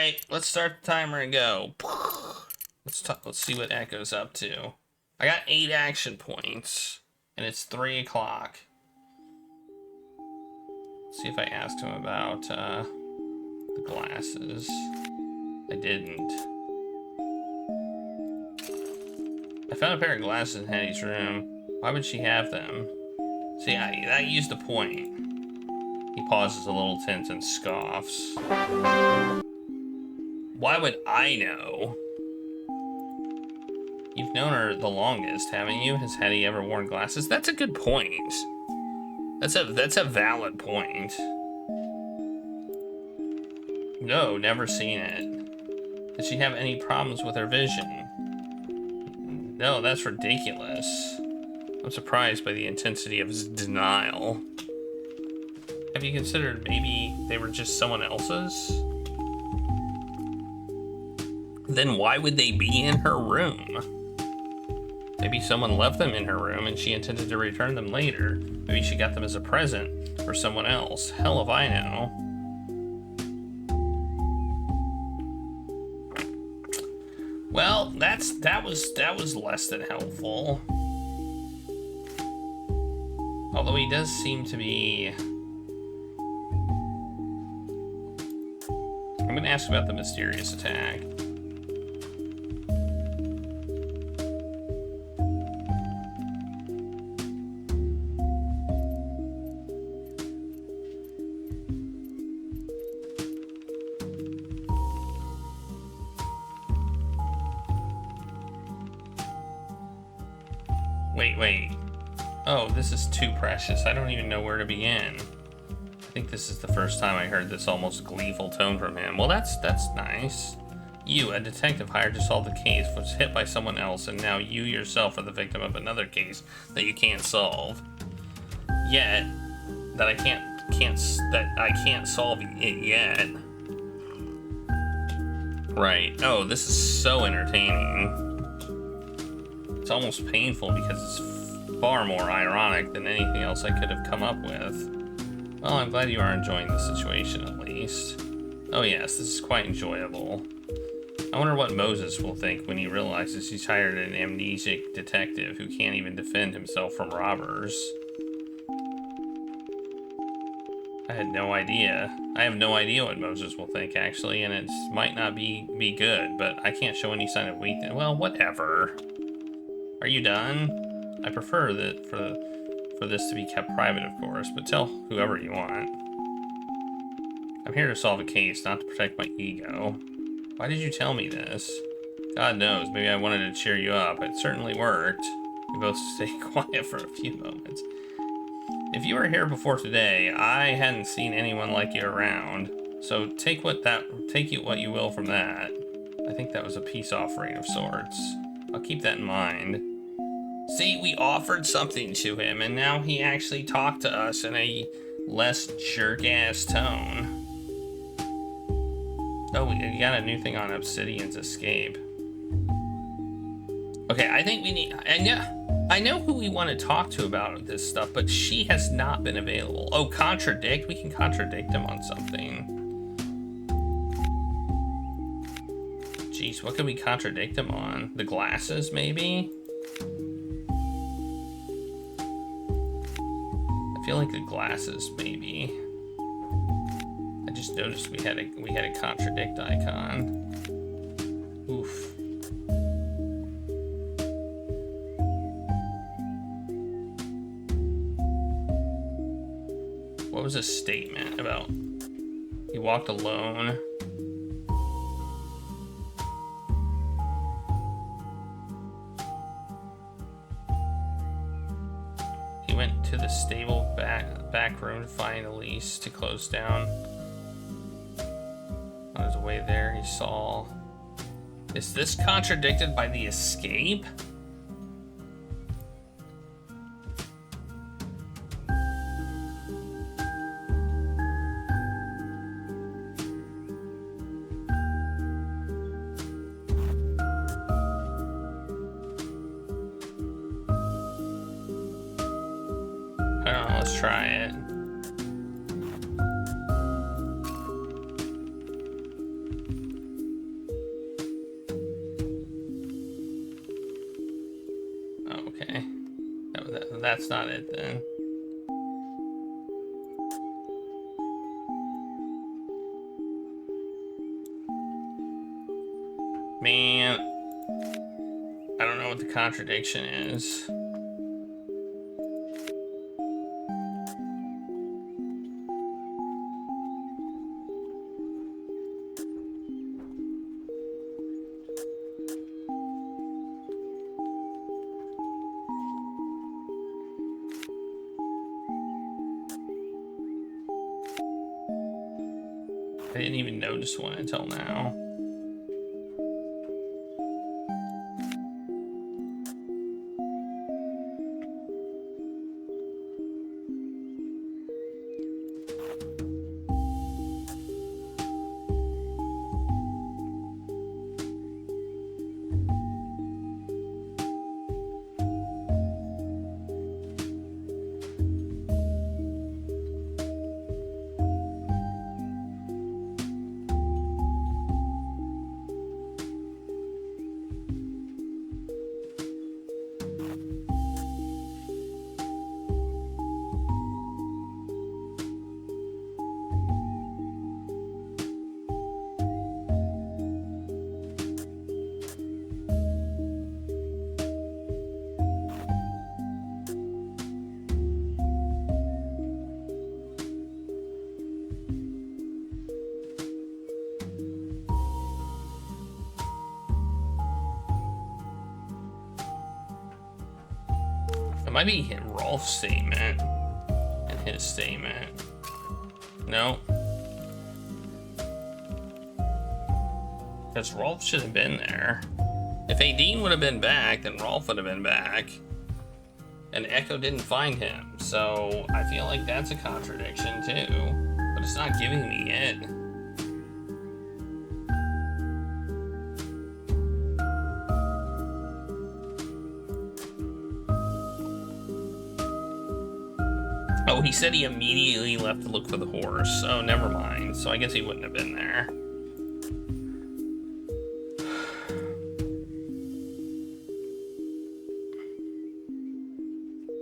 right, let's start the timer and go. Let's see what Echo's up to. I got 8 action points, and it's 3 o'clock. See if I asked him about the glasses. I didn't. I found a pair of glasses in Hetty's room. Why would she have them? See, that used the point. He pauses a little tense and scoffs. Why would I know? You've known her the longest, haven't you? Has Hetty ever worn glasses? That's a good point. That's a valid point. No, never seen it. Does she have any problems with her vision? No, that's ridiculous. I'm surprised by the intensity of his denial. Have you considered maybe they were just someone else's? Then why would they be in her room? Maybe someone left them in her room and she intended to return them later. Maybe she got them as a present for someone else. Hell if I know. Well, that was less than helpful. Although he does seem to be... I'm gonna ask about the mysterious attack. Wait. Oh, this is too precious. I don't even know where to begin. I think this is the first time I heard this almost gleeful tone from him. Well, that's nice. You, a detective hired to solve the case, was hit by someone else, and now you yourself are the victim of another case that you can't solve. Yet, that I can't solve it yet. Right. Oh, this is so entertaining. It's almost painful because it's far more ironic than anything else I could have come up with. Well, I'm glad you are enjoying the situation at least. Oh yes, this is quite enjoyable. I wonder what Moses will think when he realizes he's hired an amnesic detective who can't even defend himself from robbers. I had no idea. I have no idea what Moses will think, actually, and it might not be good, but I can't show any sign of weakness. Well, whatever. Are you done? I prefer that for this to be kept private, of course, but tell whoever you want. I'm here to solve a case, not to protect my ego. Why did you tell me this? God knows, maybe I wanted to cheer you up. It certainly worked. We both stayed quiet for a few moments. If you were here before today, I hadn't seen anyone like you around. So take what you will from that. I think that was a peace offering of sorts. I'll keep that in mind. See, we offered something to him, and now he actually talked to us in a less jerk-ass tone. Oh, we got a new thing on Obsidian's escape. Okay, I think we need... I know who we want to talk to about this stuff, but she has not been available. Oh, contradict? We can contradict him on something. Jeez, what could we contradict him on? The glasses, maybe? I feel like the glasses, maybe. I just noticed we had a contradict icon. Oof. What was his statement about? He walked alone. He went to the stable back room to find Elise to close down. On his way there, he saw... Is this contradicted by the escape? I don't know, let's try it. that's not it then. Man, I don't know what the contradiction is. I didn't even notice one until now. It might be Rolf's statement and his statement. No. Because Rolf should have been there. If Aideen would have been back, then Rolf would have been back. And Echo didn't find him. So I feel like that's a contradiction too. But it's not giving me it. Oh, he said he immediately left to look for the horse. Oh, never mind. So I guess he wouldn't have been there.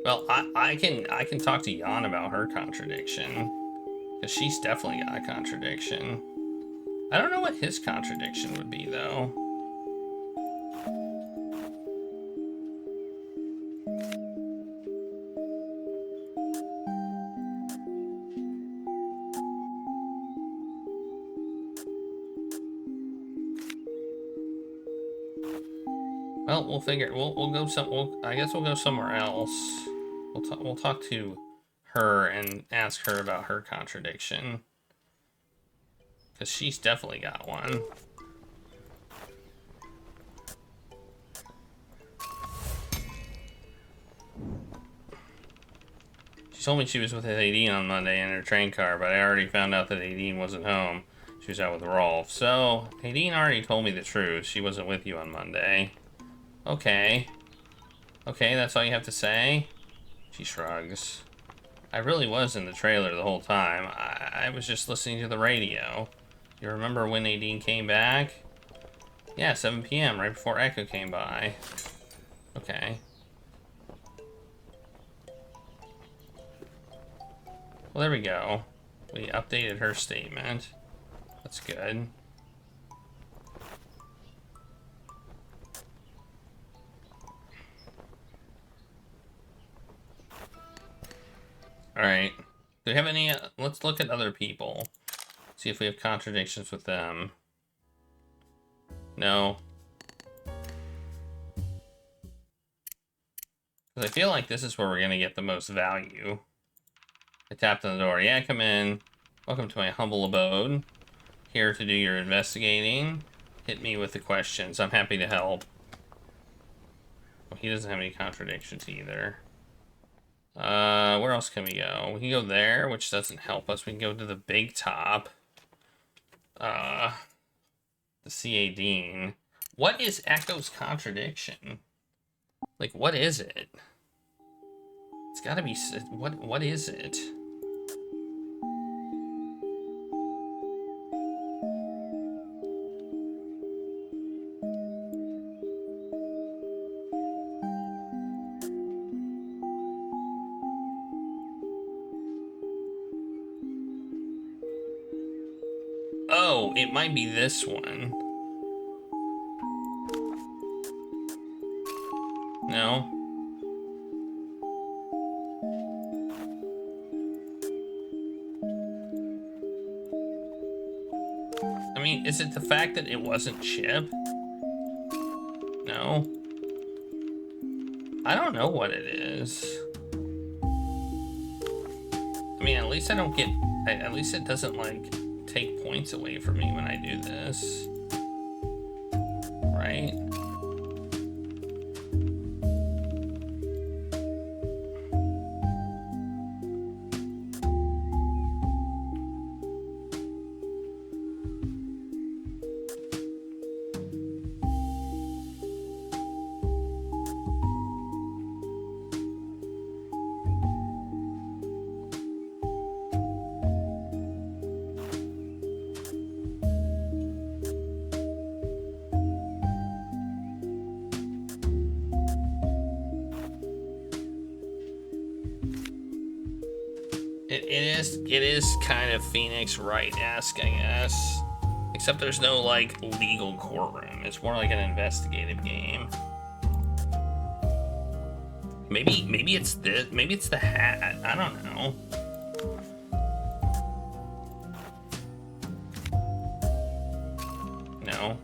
Well, I can talk to Jan about her contradiction. Because she's definitely got a contradiction. I don't know what his contradiction would be, though. Well, we'll figure. We'll go some. I guess we'll go somewhere else. We'll talk to her and ask her about her contradiction, because she's definitely got one. She told me she was with Aideen on Monday in her train car, but I already found out that Aideen wasn't home. She was out with Rolf. So Aideen already told me the truth. She wasn't with you on Monday. Okay. Okay, that's all you have to say? She shrugs. I really was in the trailer the whole time. I was just listening to the radio. You remember when Aideen came back? Yeah, 7 p.m., right before Echo came by. Okay. Well, there we go. We updated her statement. That's good. Alright. Do we have any... let's look at other people. See if we have contradictions with them. No. Because I feel like this is where we're going to get the most value. I tapped on the door. Yeah, come in. Welcome to my humble abode. Here to do your investigating. Hit me with the questions. I'm happy to help. Well, he doesn't have any contradictions either. Where else can we go? We can go there, which doesn't help us. We can go to the big top. The C.A. Dean. What is Echo's contradiction? Like, what is it? It's gotta be... What is it? it might be this one. No? I mean, is it the fact that it wasn't Chip? No? I don't know what it is. I mean, at least I don't get... At least it doesn't, like, take points away from me when I do this. Right? It is kind of Phoenix Wright-esque, I guess. Except there's no, like, legal courtroom. It's more like an investigative game. Maybe it's this. Maybe it's the hat. I don't know. No.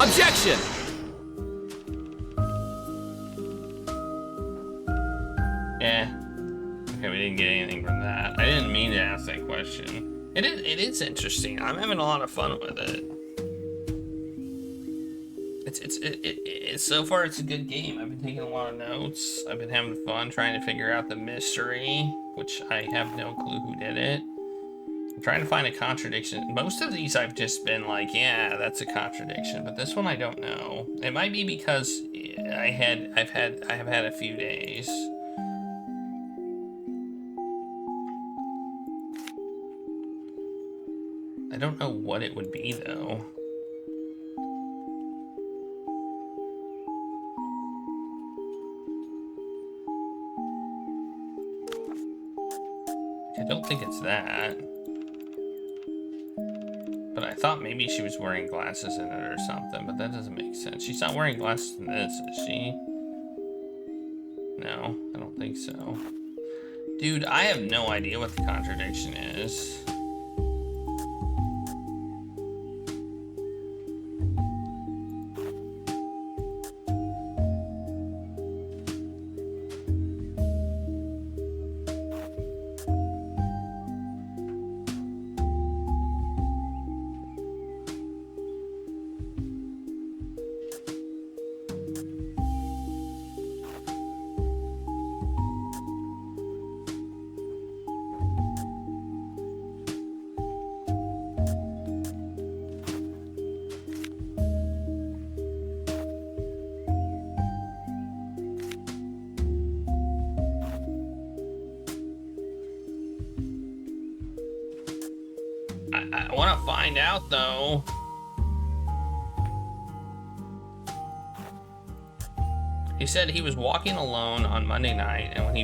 Objection! Yeah. Okay, we didn't get anything from that. I didn't mean to ask that question. It is interesting. I'm having a lot of fun with it. It's so far it's a good game. I've been taking a lot of notes. I've been having fun trying to figure out the mystery, which I have no clue who did it. I'm trying to find a contradiction. Most of these I've just been like, yeah, that's a contradiction, but this one I don't know. It might be because I have had a few days. I don't know what it would be though. I don't think it's that. But I thought maybe she was wearing glasses in it or something, but that doesn't make sense. She's not wearing glasses in this, is she? No, I don't think so. Dude, I have no idea what the contradiction is. I want to find out though. He said he was walking alone on Monday night, and when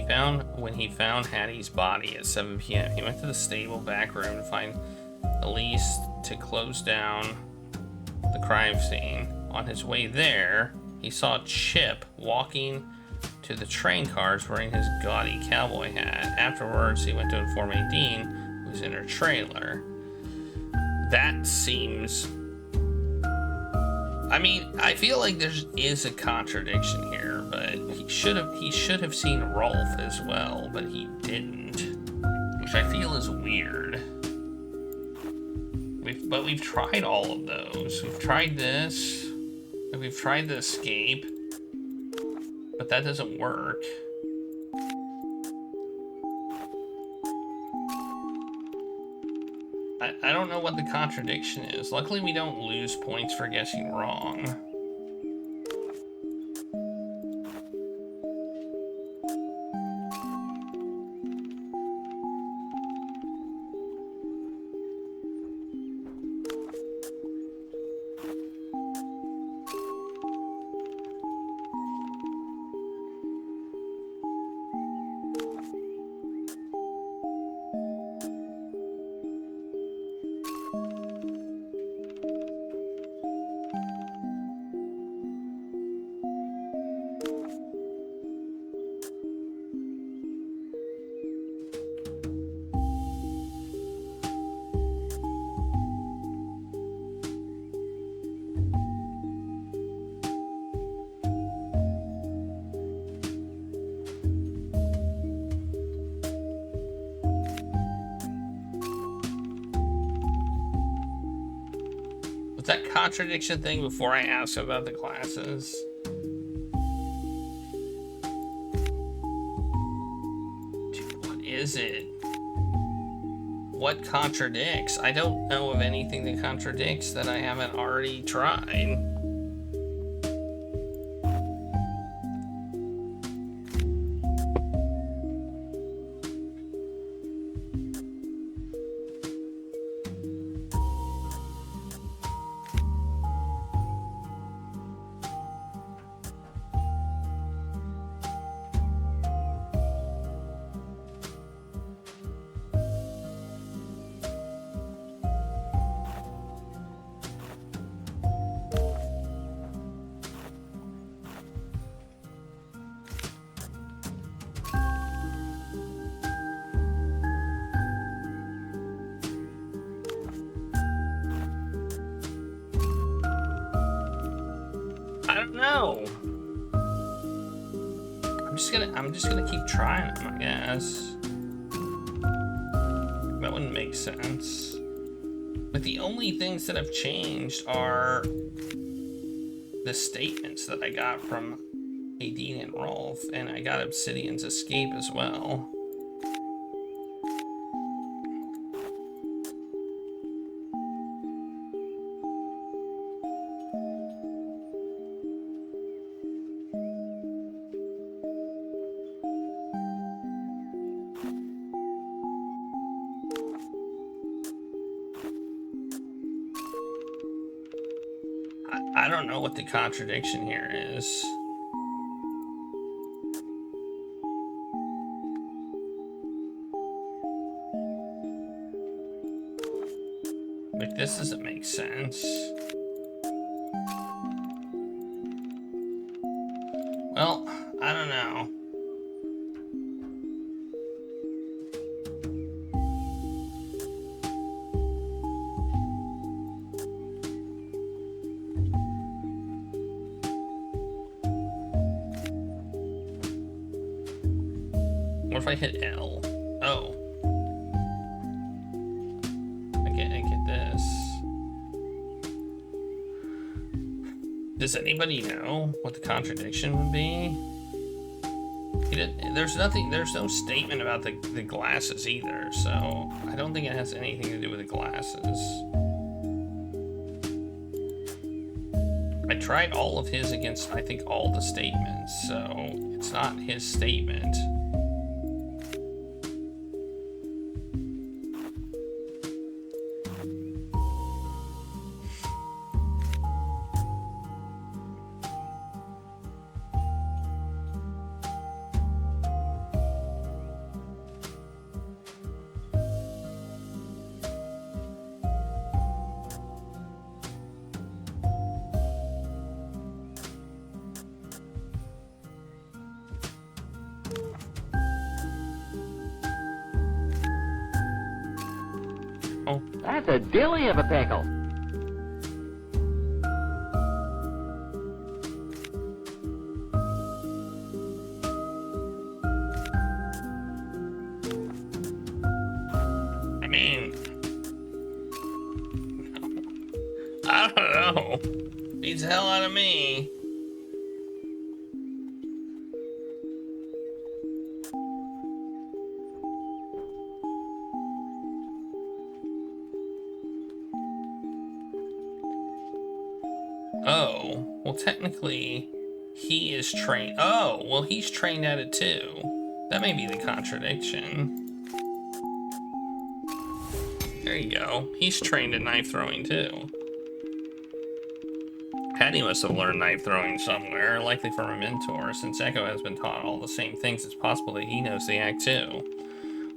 he found Hattie's body at 7 p.m., he went to the stable back room to find Elise to close down the crime scene. On his way there, he saw Chip walking to the train cars wearing his gaudy cowboy hat. Afterwards, he went to inform Dean, who was in her trailer. That seems... I mean, I feel like there is a contradiction here, but he should have seen Rolf as well, but he didn't, which I feel is weird. But we've tried all of those. We've tried this, and we've tried the escape, but that doesn't work. I don't know what the contradiction is. Luckily, we don't lose points for guessing wrong. contradiction thing before I ask about the glasses? Dude, what is it? What contradicts? I don't know of anything that contradicts that I haven't already tried. No. I'm just gonna keep trying them, I guess. That wouldn't make sense. But the only things that have changed are the statements that I got from Aideen and Rolf, and I got Obsidian's escape as well. I don't know what the contradiction here is. Like, this doesn't make sense. Well, I don't know. What if I hit L? Oh. I get this. Does anybody know what the contradiction would be? There's no statement about the glasses either, so I don't think it has anything to do with the glasses. I tried all of his against, I think, all the statements, so it's not his statement. That's a dilly of a pickle. I mean, I don't know. Beats the hell out of me. Oh, well, technically, he is trained. Oh, well, he's trained at it too. That may be the contradiction. There you go. He's trained at knife throwing too. Patty must have learned knife throwing somewhere, likely from a mentor. Since Echo has been taught all the same things, it's possible that he knows the act too.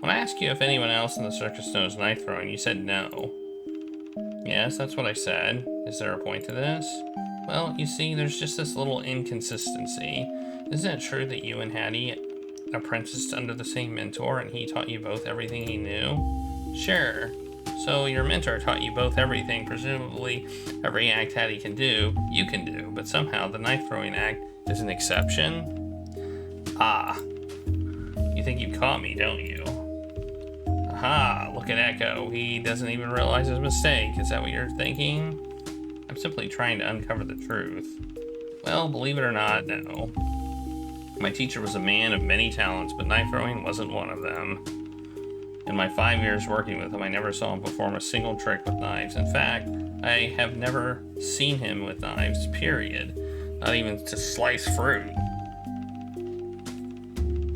When I asked you if anyone else in the circus knows knife throwing, you said no. Yes, that's what I said. Is there a point to this? Well, you see, there's just this little inconsistency. Isn't it true that you and Hattie apprenticed under the same mentor and he taught you both everything he knew? Sure. So your mentor taught you both everything. Presumably, every act Hattie can do, you can do, but somehow the knife throwing act is an exception? Ah. You think you caught me, don't you? Aha, look at Echo. He doesn't even realize his mistake. Is that what you're thinking? I'm simply trying to uncover the truth. Well, believe it or not, no. My teacher was a man of many talents, but knife throwing wasn't one of them. In my 5 years working with him, I never saw him perform a single trick with knives. In fact, I have never seen him with knives, period. Not even to slice fruit.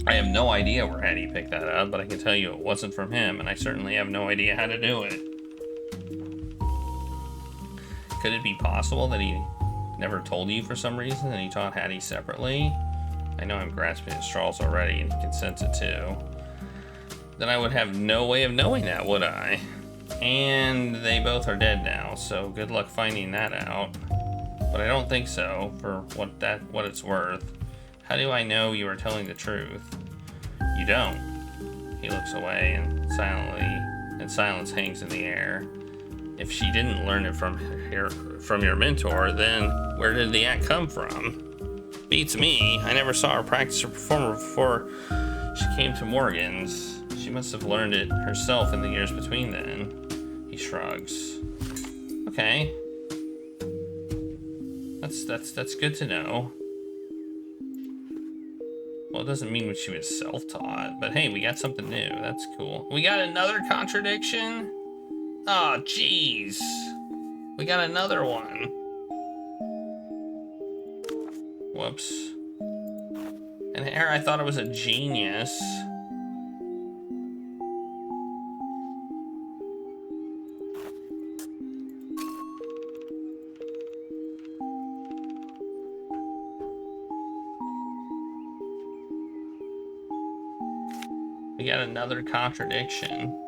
I have no idea where Hattie picked that up, but I can tell you it wasn't from him, and I certainly have no idea how to do it. Could it be possible that he never told you for some reason and he taught Hattie separately? I know I'm grasping at straws already, and he can sense it too. Then I would have no way of knowing that, would I? And they both are dead now, so good luck finding that out. But I don't think so, for what it's worth. How do I know you are telling the truth? You don't. He looks away and silence hangs in the air. If she didn't learn it from your mentor, then where did the act come from? Beats me. I never saw her practice or perform before she came to Morgan's. She must have learned it herself in the years between then. He shrugs. Okay. That's good to know. Well, it doesn't mean she was self-taught, but hey, we got something new. That's cool. We got another contradiction? Oh, jeez. We got another one. Whoops. And here I thought it was a genius. We got another contradiction.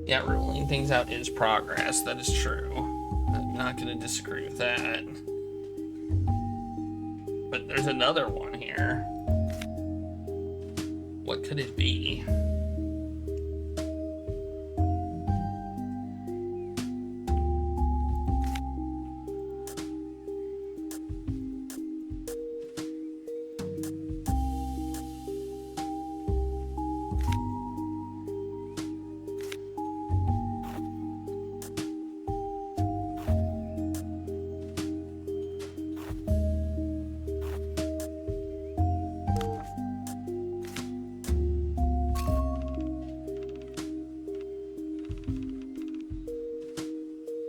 Yeah, ruling things out is progress. That is true. I'm not going to disagree with that. But there's another one here. What could it be?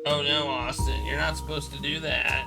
Oh no, Austin, you're not supposed to do that.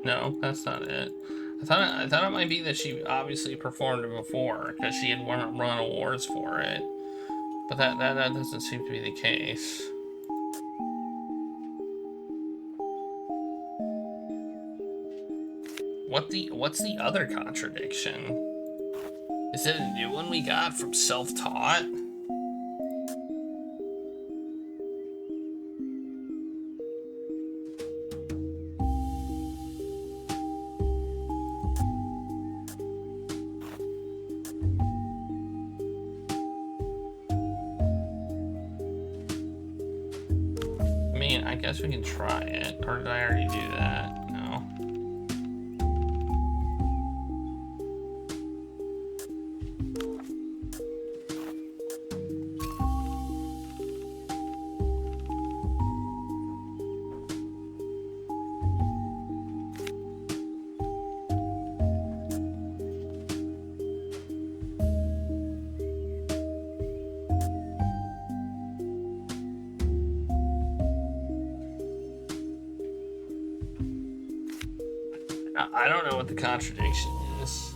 No, that's not it. I thought it might be that she obviously performed it before because she had run awards for it, but that doesn't seem to be the case. What's the other contradiction? Is it a new one we got from self-taught? I guess we can try it. Or did I already do that? No. I don't know what the contradiction is.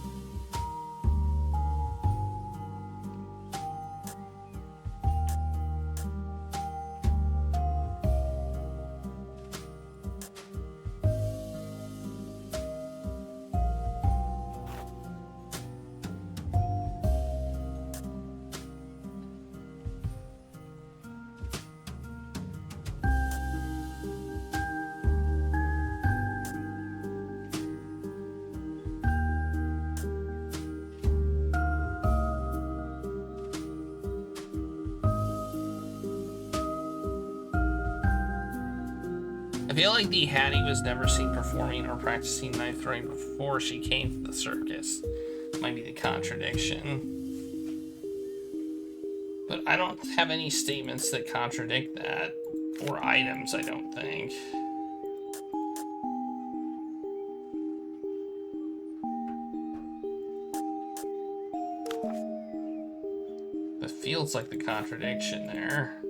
I feel like the Hattie was never seen performing or practicing knife throwing before she came to the circus. Might be the contradiction. But I don't have any statements that contradict that. Or items, I don't think. It feels like the contradiction there.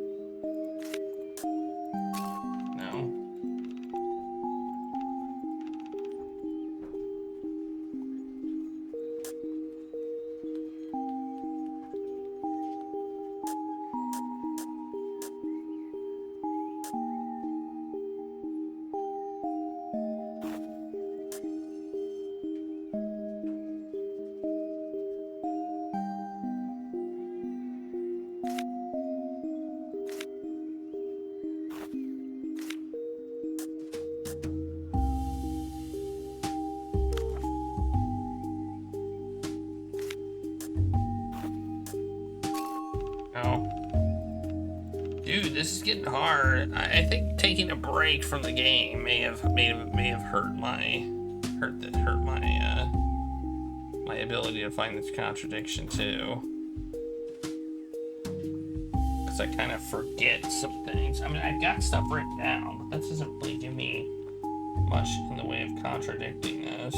No. Dude, this is getting hard. I think taking a break from the game may have hurt my my ability to find this contradiction too. Because I kind of forget some things. I mean, I've got stuff written down, but that doesn't really give me much in the way of contradicting this.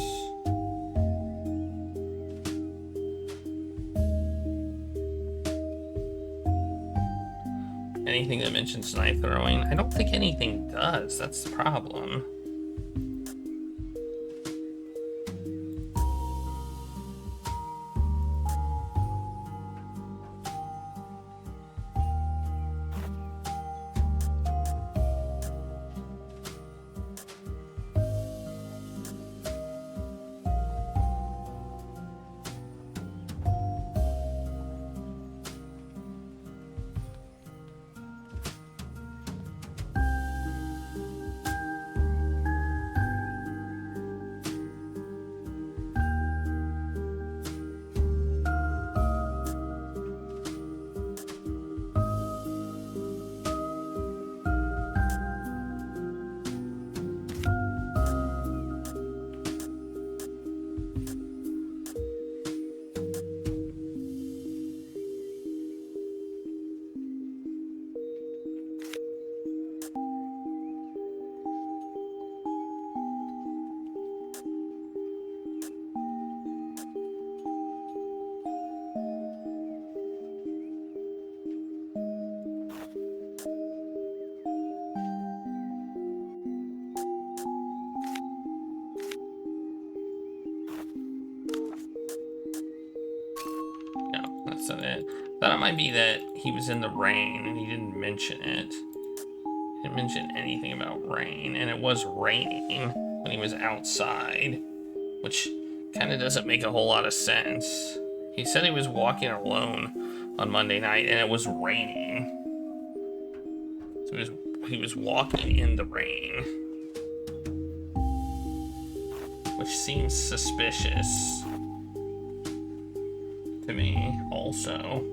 Anything that mentions knife throwing? I don't think anything does. That's the problem. It. Thought it might be that he was in the rain and he didn't mention it. He didn't mention anything about rain, and it was raining when he was outside, which kind of doesn't make a whole lot of sense. He said he was walking alone on Monday night and it was raining. So he was walking in the rain, which seems suspicious to me also.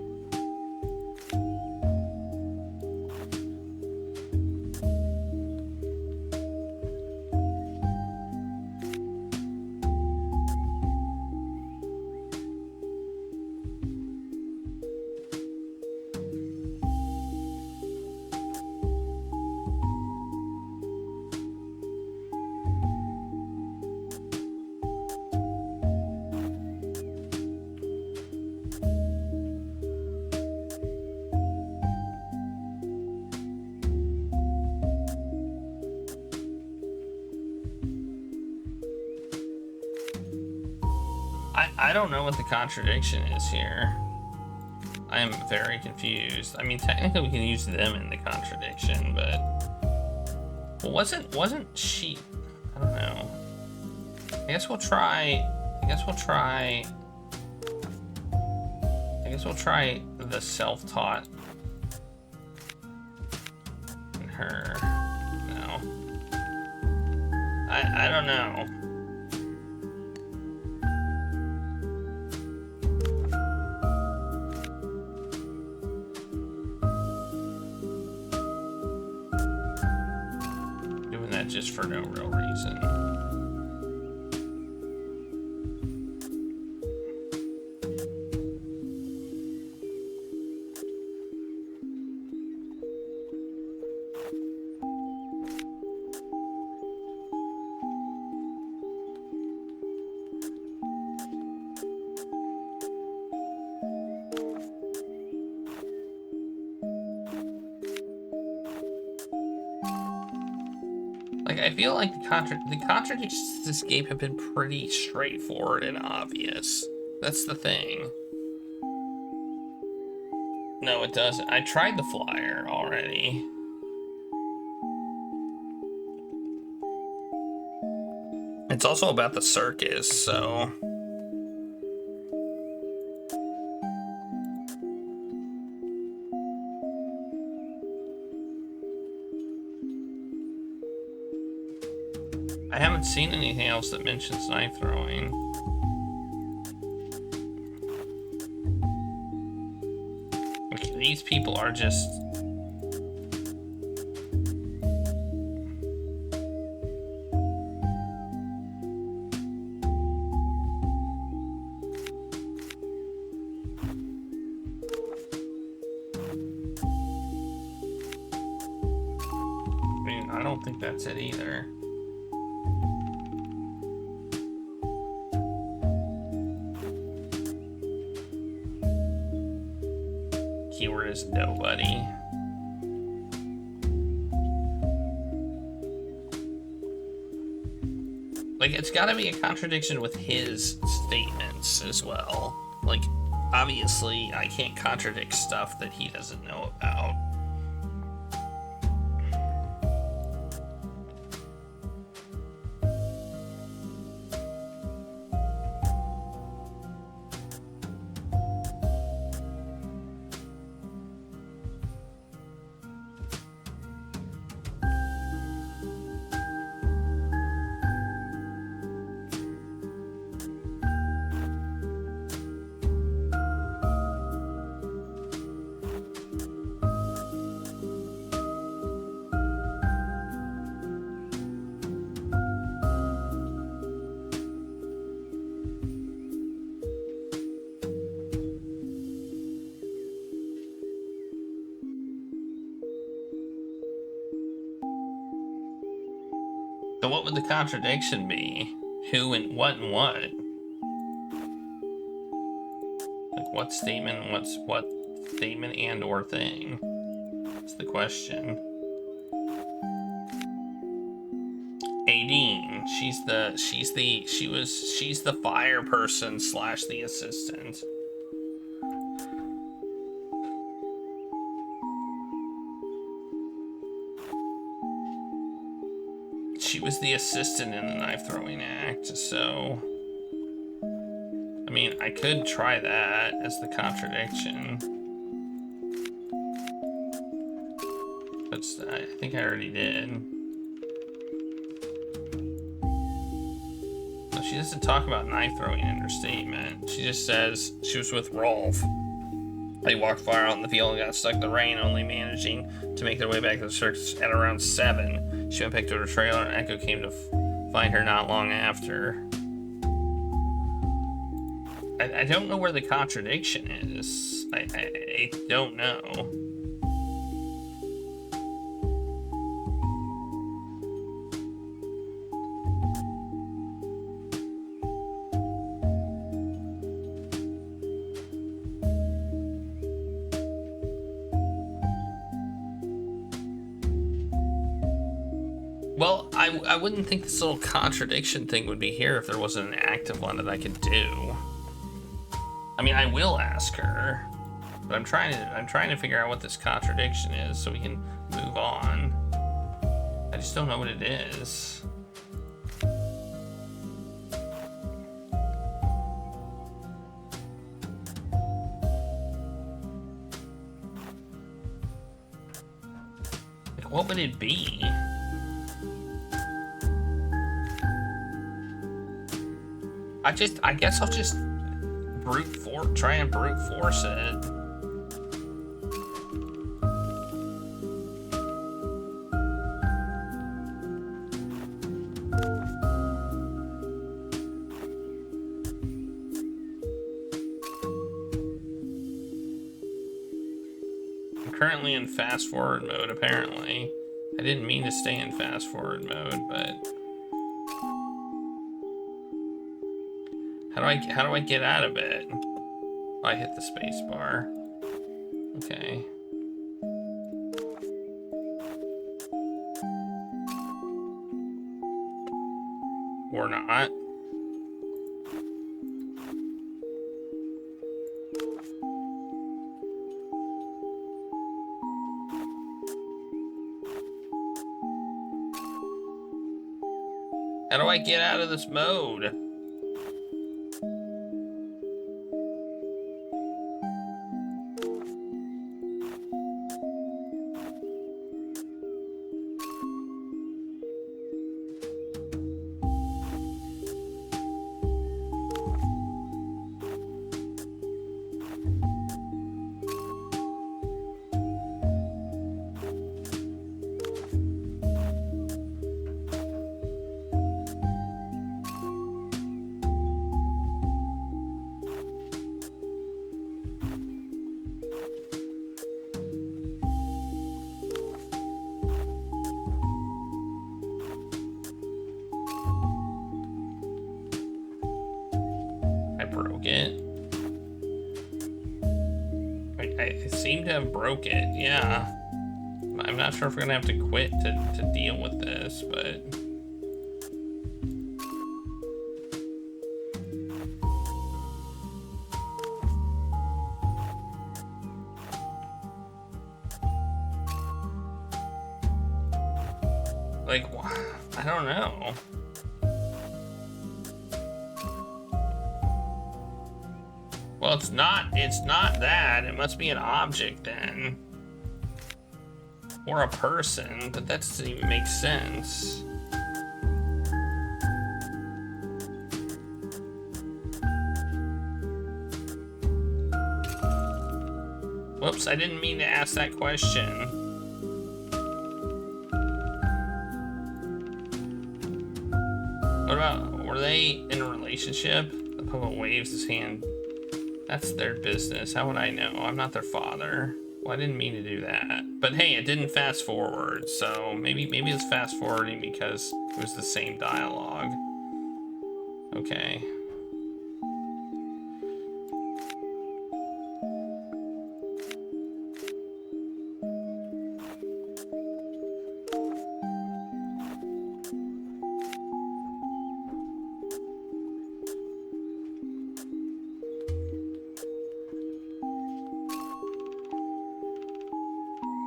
I don't know what the contradiction is here. I am very confused. I mean, technically we can use them in the contradiction, but well, wasn't she? I don't know. I guess we'll try the self-taught and her. No. I don't know. Doing that just for no real reason. Like, I feel like the contradictions to this game have been pretty straightforward and obvious. That's the thing. No, it doesn't. I tried the flyer already. It's also about the circus, so... I haven't seen anything else that mentions knife throwing. Okay, these people are just... I mean, I don't think that's it either. Keyword is nobody. Like, it's gotta be a contradiction with his statements as well. Like, obviously, I can't contradict stuff that he doesn't know about. So what would the contradiction be? Who and what and what? Like, what statement, what statement and or thing? That's the question. Aideen, she's the fire person / the assistant. She was the assistant in the knife throwing act, so I mean, I could try that as the contradiction, but I think I already did. No, she doesn't talk about knife throwing in her statement. She just says she was with Rolf. They walked far out in the field and got stuck in the rain, only managing to make their way back to the circus at around 7. She went back to her trailer, and Echo came to find her not long after. I don't know where the contradiction is. I don't know. Well, I wouldn't think this little contradiction thing would be here if there wasn't an active one that I could do. I mean, I will ask her, but I'm trying to figure out what this contradiction is so we can move on. I just don't know what it is. Like, what would it be? I guess I'll just try and brute force it. I'm currently in fast forward mode, apparently. I didn't mean to stay in fast forward mode, but how do I get out of it? Oh, I hit the space bar. Okay. Or not. How do I get out of this mode? Broke it. I seem to have broke it, yeah. I'm not sure if we're gonna have to quit to deal with this, but... like, I don't know. Well, it's not that. It must be an object then. Or a person, but that doesn't even make sense. Whoops, I didn't mean to ask that question. What about, were they in a relationship? The puppet waves his hand. That's their business. How would I know? I'm not their father. Well, I didn't mean to do that. But hey, it didn't fast forward, so maybe it's fast forwarding because it was the same dialogue. Okay.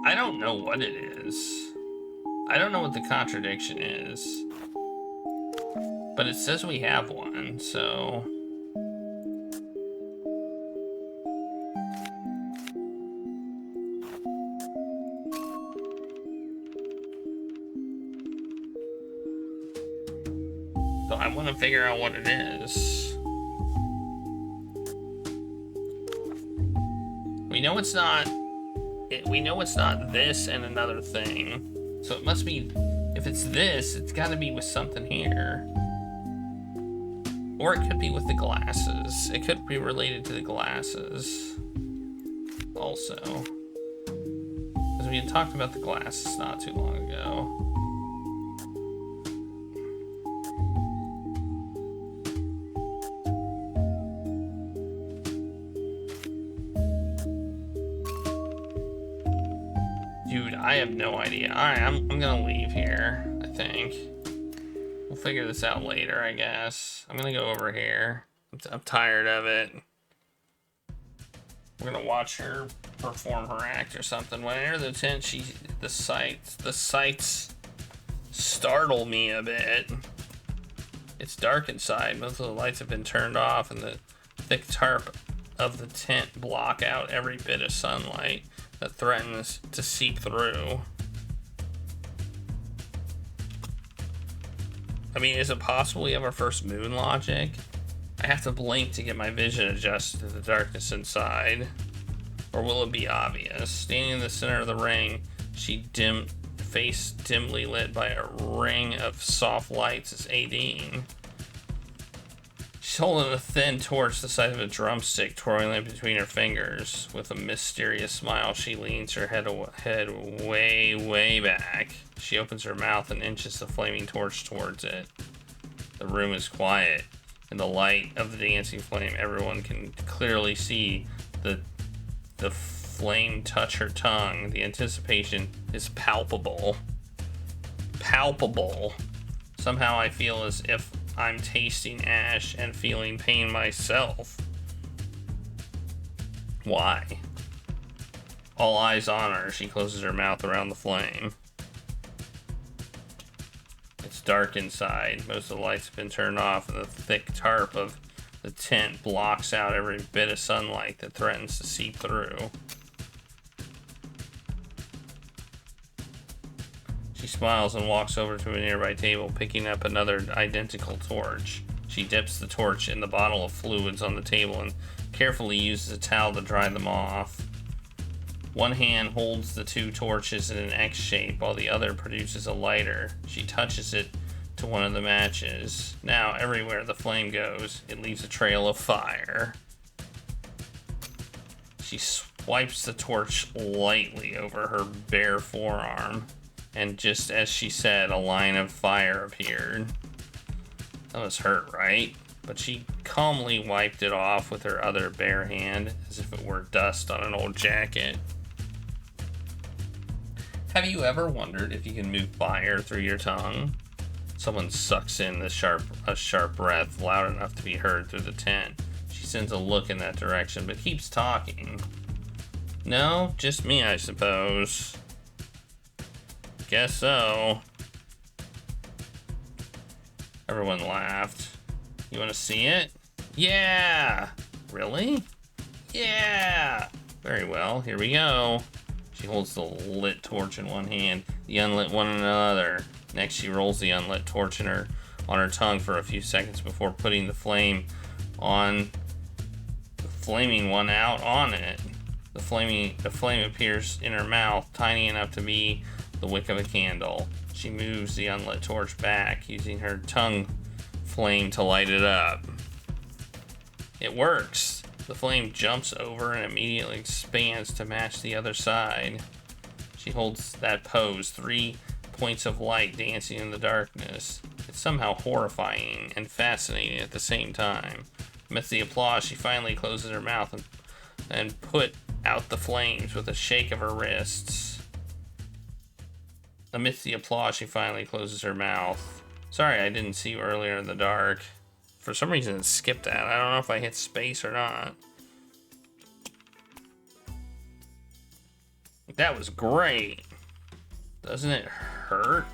I don't know what it is. I don't know what the contradiction is. But it says we have one, so... So I want to figure out what it is. We know it's not... we know it's not this and another thing. So it must be... if it's this, it's got to be with something here. Or it could be with the glasses. It could be related to the glasses. Also. Because we had talked about the glasses not too long ago. Dude, I have no idea. Alright, I'm gonna leave here, I think. We'll figure this out later, I guess. I'm gonna go over here. I'm tired of it. We're gonna watch her perform her act or somethwhen I enter the tent, the sights startle me a bit. It's dark inside. Most of the lights have been turned off, and the thick tarp of the tent block out every bit of sunlight that threatens to seep through. I mean, is it possible we have our first moon logic? I have to blink to get my vision adjusted to the darkness inside. Or will it be obvious? Standing in the center of the ring, face dimly lit by a ring of soft lights, is Aideen. She's holding a thin torch the size of a drumstick, twirling between her fingers. With a mysterious smile, she leans her head way, way back. She opens her mouth and inches the flaming torch towards it. The room is quiet. In the light of the dancing flame, everyone can clearly see the flame touch her tongue. The anticipation is palpable. Palpable. Somehow I feel as if I'm tasting ash and feeling pain myself. Why? All eyes on her, she closes her mouth around the flame. It's dark inside. Most of the lights have been turned off, and the thick tarp of the tent blocks out every bit of sunlight that threatens to seep through. She smiles and walks over to a nearby table, picking up another identical torch. She dips the torch in the bottle of fluids on the table and carefully uses a towel to dry them off. One hand holds the two torches in an X shape while the other produces a lighter. She touches it to one of the matches. Now, everywhere the flame goes, it leaves a trail of fire. She swipes the torch lightly over her bare forearm, and just as she said, a line of fire appeared. That was hurt, right? But she calmly wiped it off with her other bare hand, as if it were dust on an old jacket. Have you ever wondered if you can move fire through your tongue? Someone sucks in a sharp breath loud enough to be heard through the tent. She sends a look in that direction, but keeps talking. No, just me, I suppose. Guess so. Everyone laughed. You want to see it? Yeah! Really? Yeah! Very well, here we go. She holds the lit torch in one hand, the unlit one in another. Next, she rolls the unlit torch on her tongue for a few seconds before putting the flaming one out on it. The flame appears in her mouth, tiny enough to be the wick of a candle. She moves the unlit torch back, using her tongue flame to light it up. It works. The flame jumps over and immediately expands to match the other side. She holds that pose, 3 points of light dancing in the darkness. It's somehow horrifying and fascinating at the same time. Amidst the applause, she finally closes her mouth and put out the flames with a shake of her wrists. Amidst the applause, she finally closes her mouth. Sorry, I didn't see you earlier in the dark. For some reason, it skipped that. I don't know if I hit space or not. That was great. Doesn't it hurt?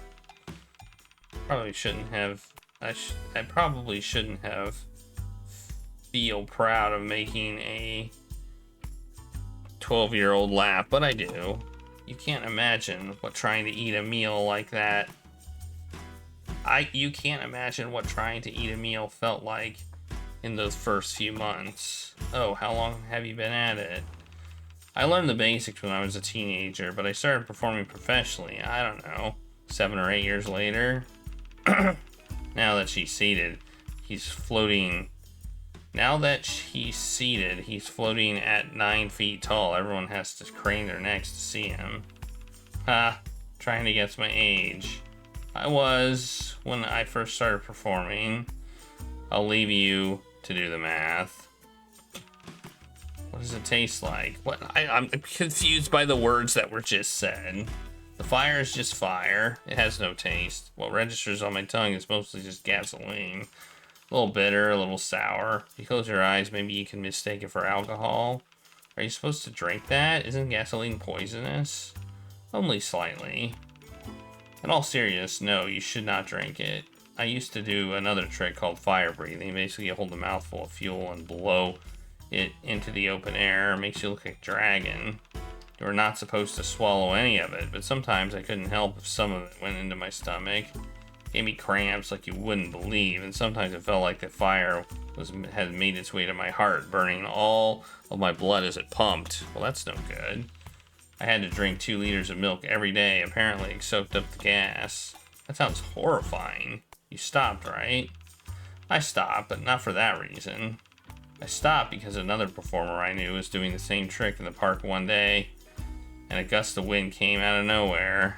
Probably shouldn't have. I probably shouldn't have feel proud of making a 12-year-old laugh, but I do. You can't imagine what trying to eat a meal like that. You can't imagine what trying to eat a meal felt like in those first few months. Oh, how long have you been at it? I learned the basics when I was a teenager, but I started performing professionally, I don't know, 7 or 8 years later. Now that she's seated, he's floating at 9 feet tall. Everyone has to crane their necks to see him. Ha, trying to guess my age. I was when I first started performing. I'll leave you to do the math. What does it taste like? What? I'm confused by the words that were just said. The fire is just fire. It has no taste. What registers on my tongue is mostly just gasoline. A little bitter, a little sour. If you close your eyes, maybe you can mistake it for alcohol. Are you supposed to drink that? Isn't gasoline poisonous? Only slightly. In all seriousness, no, you should not drink it. I used to do another trick called fire breathing. Basically, you hold a mouthful of fuel and blow it into the open air. It makes you look like a dragon. You were not supposed to swallow any of it, but sometimes I couldn't help if some of it went into my stomach. It gave me cramps like you wouldn't believe, and sometimes it felt like the fire had made its way to my heart, burning all of my blood as it pumped. Well, that's no good. I had to drink 2 liters of milk every day. Apparently, it soaked up the gas. That sounds horrifying. You stopped, right? I stopped, but not for that reason. I stopped because another performer I knew was doing the same trick in the park one day, and a gust of wind came out of nowhere.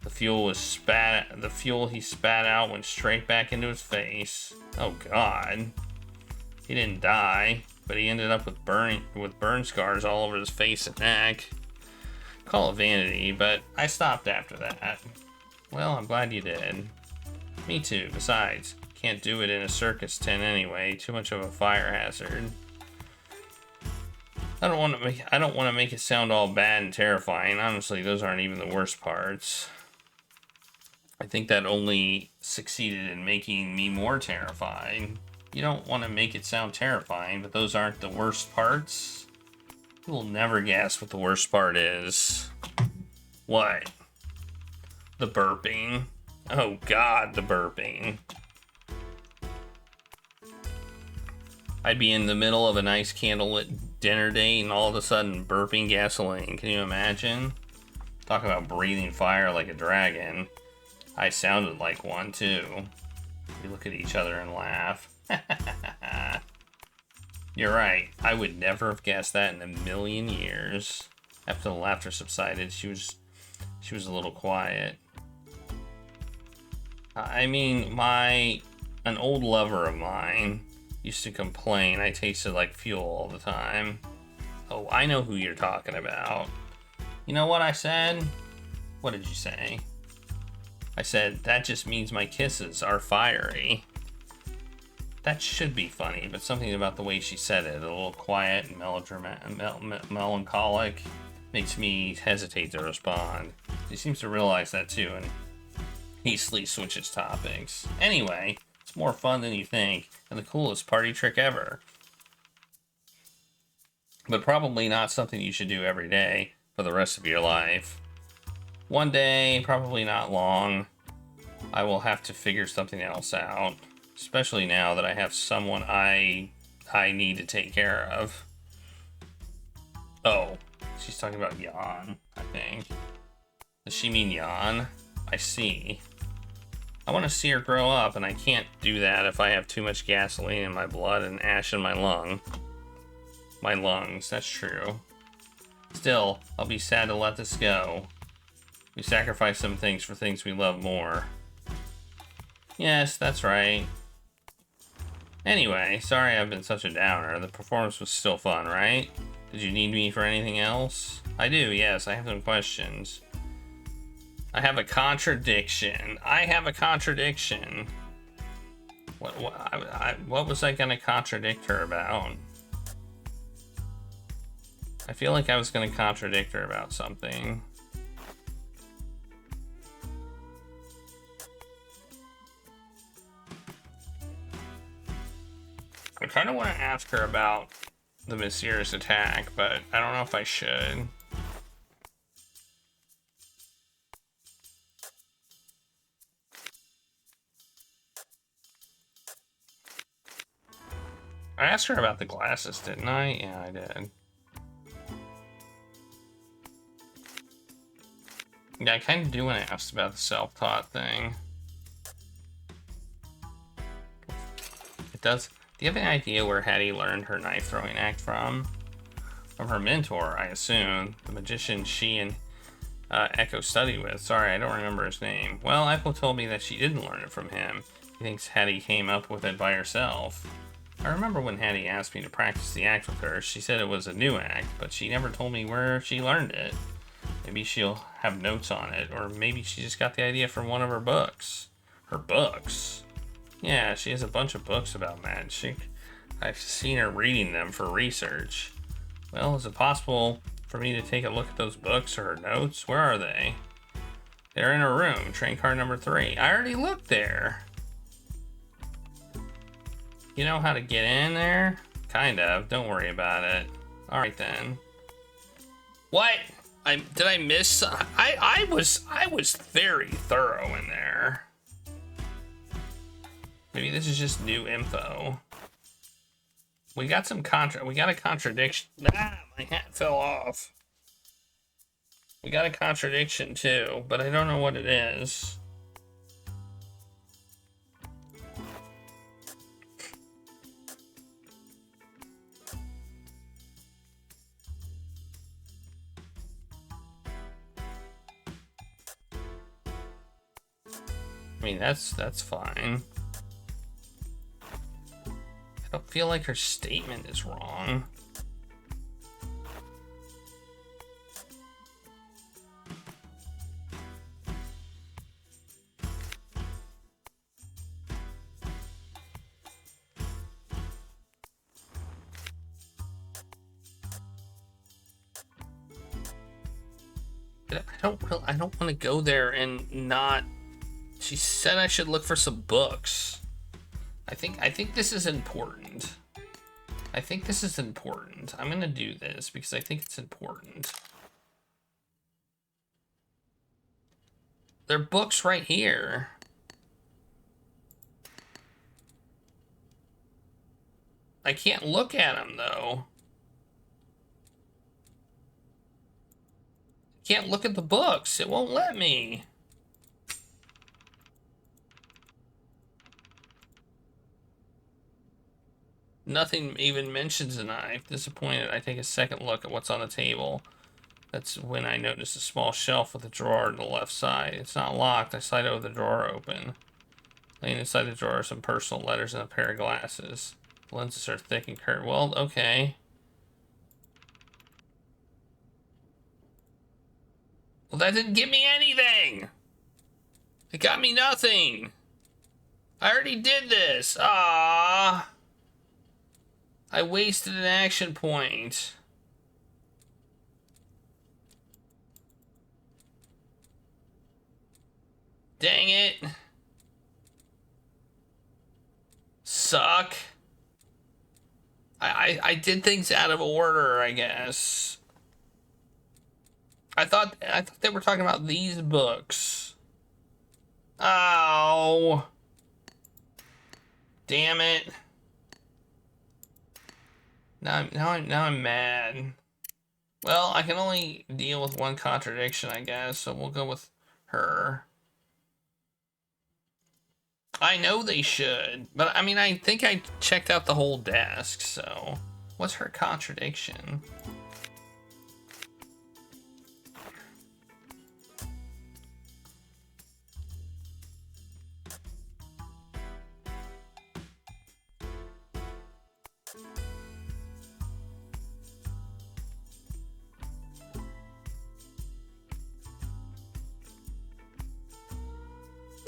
The fuel he spat out went straight back into his face. Oh God. He didn't die, but he ended up with burn scars all over his face and neck. Call it vanity, but I stopped after that. Well, I'm glad you did. Me too. Besides, can't do it in a circus tent anyway. Too much of a fire hazard. I don't want to make it sound all bad and terrifying. Honestly, those aren't even the worst parts. I think that only succeeded in making me more terrified. You don't want to make it sound terrifying, but those aren't the worst parts. You will never guess what the worst part is. What? The burping. Oh God, the burping. I'd be in the middle of a nice candlelit dinner date and all of a sudden burping gasoline. Can you imagine? Talk about breathing fire like a dragon. I sounded like one too. We look at each other and laugh. You're right. I would never have guessed that in a million years. After the laughter subsided, she was a little quiet. I mean, an old lover of mine used to complain I tasted like fuel all the time. Oh, I know who you're talking about. You know what I said? What did you say? I said, that just means my kisses are fiery. That should be funny, but something about the way she said it, a little quiet and melancholic, makes me hesitate to respond. She seems to realize that too, and hastily switches topics. Anyway, it's more fun than you think, and the coolest party trick ever. But probably not something you should do every day for the rest of your life. One day, probably not long, I will have to figure something else out. Especially now that I have someone I need to take care of. Oh, she's talking about Jan, I think. Does she mean Jan? I see. I want to see her grow up, and I can't do that if I have too much gasoline in my blood and ash in my lungs, that's true. Still, I'll be sad to let this go. We sacrifice some things for things we love more. Yes, that's right. Anyway, sorry I've been such a downer. The performance was still fun, right? Did you need me for anything else? I do, yes. I have some questions. I have a contradiction. What was I going to contradict her about? I feel like I was going to contradict her about something. I kind of want to ask her about the mysterious attack, but I don't know if I should. I asked her about the glasses, didn't I? Yeah, I did. Yeah, I kind of do want to ask about the self-taught thing. It does. Do you have any idea where Hattie learned her knife throwing act from? From her mentor, I assume. The magician she and Echo studied with. Sorry, I don't remember his name. Well, Echo told me that she didn't learn it from him. He thinks Hattie came up with it by herself. I remember when Hattie asked me to practice the act with her, she said it was a new act, but she never told me where she learned it. Maybe she'll have notes on it, or maybe she just got the idea from one of her books. Her books? Yeah, she has a bunch of books about magic. I've seen her reading them for research. Well, is it possible for me to take a look at those books or notes? Where are they? They're in a room, train car number 3. I already looked there. You know how to get in there? Kind of, don't worry about it. All right then. What? Did I miss? I was very thorough in there. Maybe this is just new info. We got some we got a contradiction. Ah, my hat fell off. We got a contradiction too, but I don't know what it is. I mean, that's fine. I don't feel like her statement is wrong. I don't want to go there and not. She said I should look for some books. I think this is important. I think this is important. I'm gonna do this because I think it's important. There are books right here. I can't look at them though. Can't look at the books. It won't let me. Nothing even mentions a knife. Disappointed, I take a second look at what's on the table. That's when I notice a small shelf with a drawer on the left side. It's not locked. I slide over the drawer open. Laying inside the drawer are some personal letters and a pair of glasses. The lenses are thick and curved. Well, okay. Well, that didn't give me anything. It got me nothing. I already did this. Ah. I wasted an action point. Dang it. Suck. I did things out of order, I guess. I thought they were talking about these books. Oh. Damn it. Now I'm mad. Well, I can only deal with one contradiction, I guess, so we'll go with her. I know they should, but I mean, I think I checked out the whole desk, so what's her contradiction?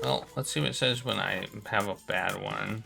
Well, let's see what it says when I have a bad one.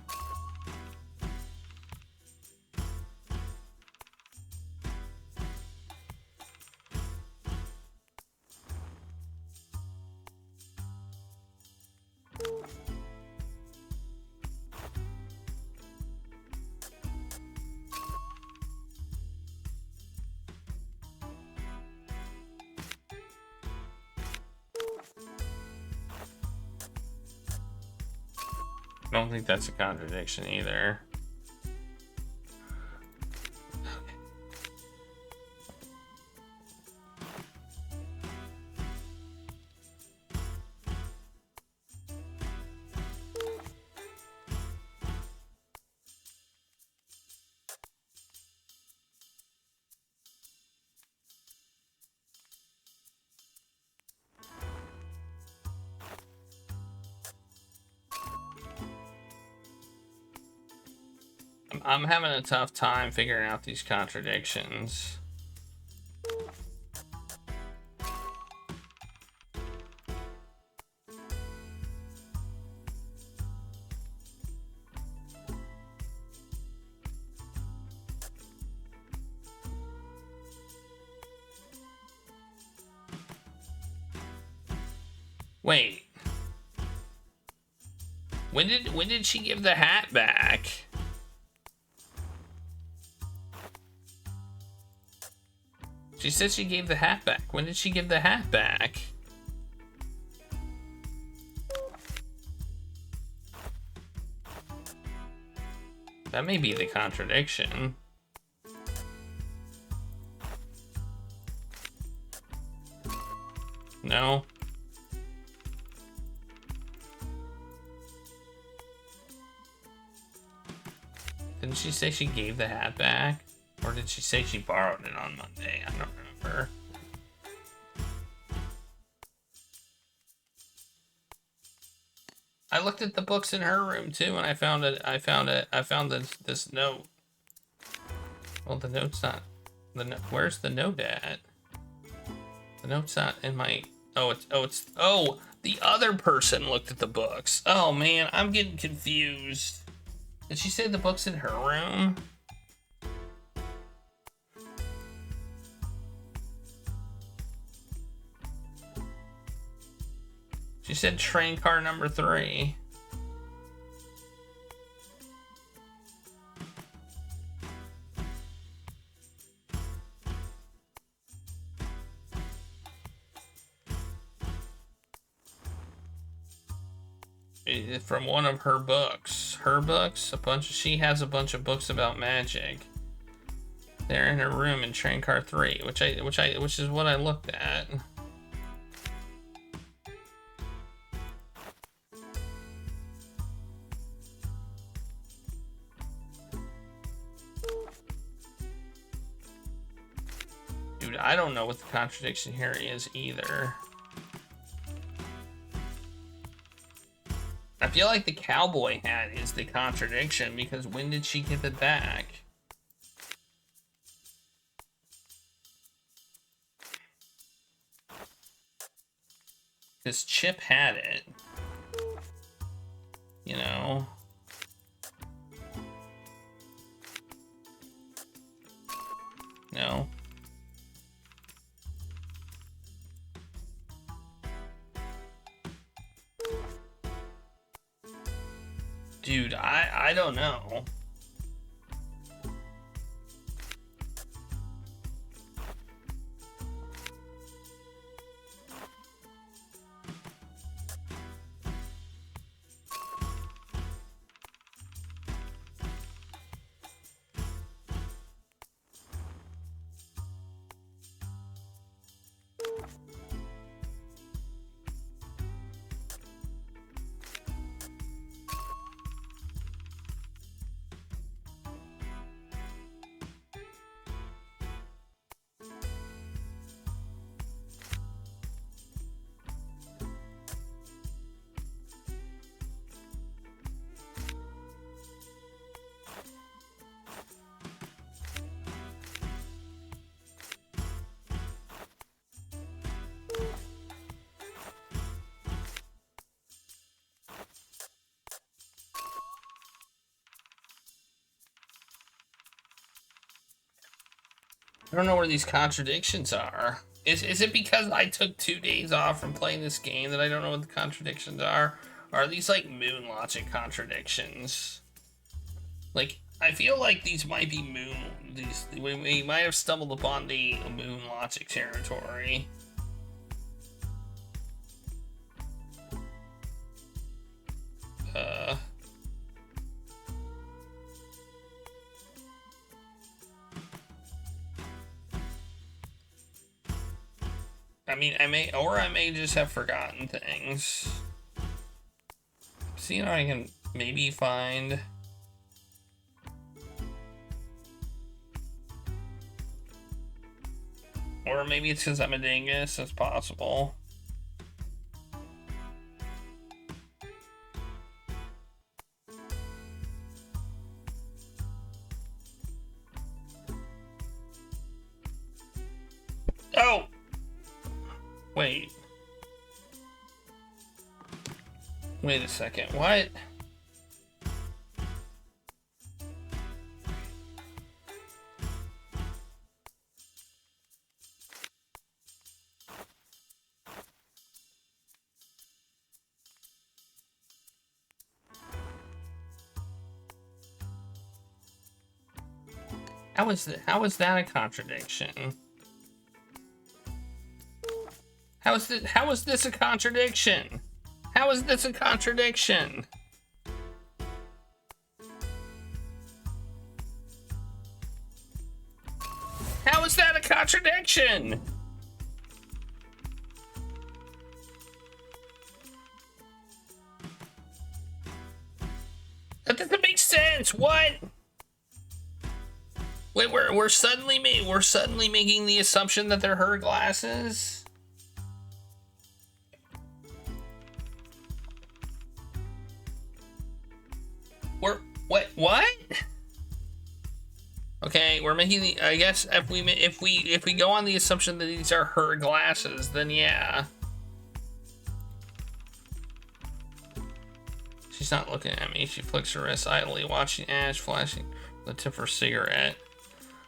I don't think that's a contradiction either. I'm having a tough time figuring out these contradictions. Wait. When did she give the hat back? She said she gave the hat back. When did she give the hat back? That may be the contradiction. No. Didn't she say she gave the hat back? Or did she say she borrowed it on Monday? I don't remember. I looked at the books in her room too, and I found this note. Well, the note's not. Where's the note at? The note's not in my. Oh, the other person looked at the books. Oh man, I'm getting confused. Did she say the book's in her room? She said train car number 3. From one of her books. Her books? She has a bunch of books about magic. They're in her room in train car 3, which is what I looked at. Dude, I don't know what the contradiction here is either. I feel like the cowboy hat is the contradiction because when did she give it back? Because Chip had it. You know? No. Dude, I don't know. I don't know where these contradictions are. Is it because I took 2 days off from playing this game that I don't know what the contradictions are? Or are these like moon logic contradictions? Like, I feel like these might be we might have stumbled upon the moon logic territory. I mean, I may just have forgotten things. See if I can maybe find. Or maybe it's because I'm a dingus, it's possible. Oh! Wait. Wait a second, what? How is that a contradiction? How is this a contradiction? How is this a contradiction? How is that a contradiction? That doesn't make sense. What? Wait, we're suddenly making the assumption that they're her glasses. What? Okay, we're making the. I guess if we go on the assumption that these are her glasses, then yeah. She's not looking at me. She flicks her wrist idly, watching Ash flashing the tip of her cigarette.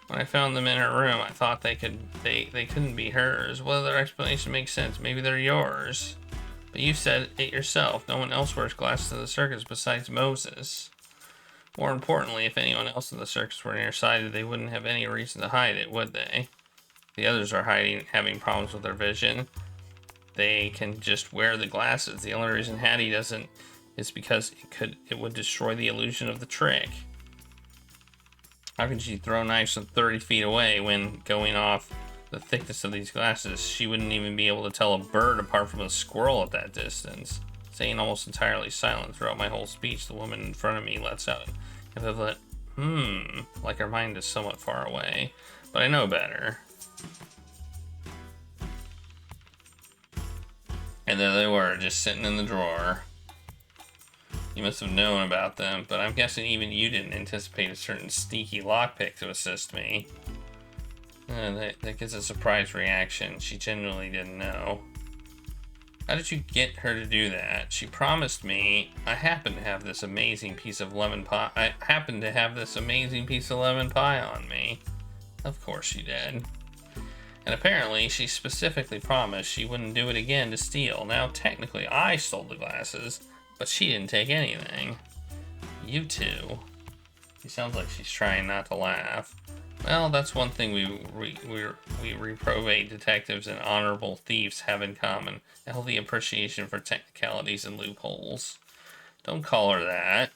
When I found them in her room, I thought they couldn't be hers. Well, their explanation makes sense. Maybe they're yours. But you said it yourself. No one else wears glasses to the circus besides Moses. More importantly, if anyone else in the circus were nearsighted, they wouldn't have any reason to hide it, would they? The others are having problems with their vision. They can just wear the glasses. The only reason Hattie doesn't is because it would destroy the illusion of the trick. How can she throw knives from 30 feet away when, going off the thickness of these glasses, she wouldn't even be able to tell a bird apart from a squirrel at that distance? Staying almost entirely silent throughout my whole speech, the woman in front of me lets out a violent, like her mind is somewhat far away. But I know better. And there they were, just sitting in the drawer. You must have known about them, but I'm guessing even you didn't anticipate a certain sneaky lockpick to assist me. That gets a surprise reaction. She genuinely didn't know. How did you get her to do that? She promised me I happen to have this amazing piece of lemon pie. I happen to have this amazing piece of lemon pie on me. Of course she did. And apparently she specifically promised she wouldn't do it again to steal. Now technically I stole the glasses, but she didn't take anything. You two. She sounds like she's trying not to laugh. Well, that's one thing we reprobate detectives and honorable thieves have in common. A healthy appreciation for technicalities and loopholes. Don't call her that.